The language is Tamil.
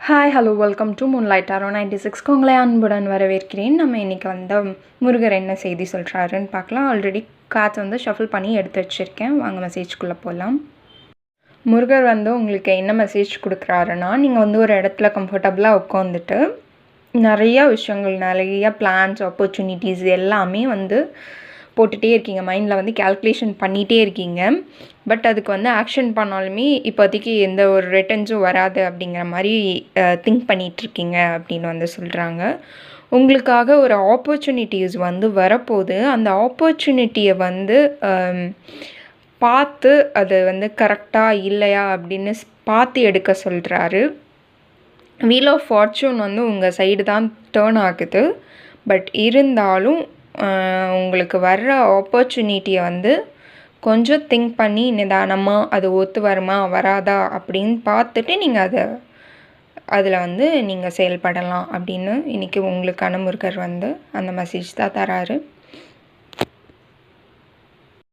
Hi hello welcome to moonlight tarot 96 உங்களை அன்புடன் வரவேற்கிறேன். நம்ம இன்றைக்கி முருகர் என்ன செய்தி சொல்கிறாருன்னு பார்க்கலாம். ஆல்ரெடி கார்ட்ஸ் ஷஃபில் பண்ணி எடுத்து வச்சுருக்கேன். வாங்க மெசேஜ்குள்ளே போகலாம். முருகர் உங்களுக்கு என்ன மெசேஜ் கொடுக்குறாருன்னா, நீங்கள் ஒரு இடத்துல கம்ஃபர்டபுளாக உட்காந்துட்டு நிறையா விஷயங்கள், நிறையா பிளான்ஸ், ஆப்பர்ச்சுனிட்டிஸ் எல்லாமே போட்டுகிட்டே இருக்கீங்க. மைண்டில் கேல்குலேஷன் பண்ணிகிட்டே இருக்கீங்க. பட் அதுக்கு ஆக்ஷன் பண்ணாலுமே இப்போதைக்கு எந்த ஒரு ரிட்டர்ன்ஸும் வராது அப்படிங்கிற மாதிரி திங்க் பண்ணிகிட்ருக்கீங்க அப்படின்னு சொல்கிறாங்க. உங்களுக்காக ஒரு ஆப்பர்ச்சுனிட்டிஸ் வரப்போகுது. அந்த ஆப்பர்ச்சுனிட்டியை பார்த்து அது கரெக்டாக இல்லையா அப்படின்னு பார்த்து எடுக்க சொல்கிறாரு. வீல் ஆஃப் ஃபார்ச்சூன் உங்கள் சைடு தான் டேர்ன் ஆகுது. பட் இருந்தாலும் உங்களுக்கு வர்ற ஆப்பர்ச்சுனிட்டியை கொஞ்சம் திங்க் பண்ணி நிதானமாக அது ஒத்து வருமா வராதா அப்படின்னு பார்த்துட்டு நீங்கள் அதில் நீங்கள் செயல்படலாம் அப்படின்னு இன்றைக்கி உங்களுக்கான முருகர் அந்த மெசேஜ் தான் தராரு.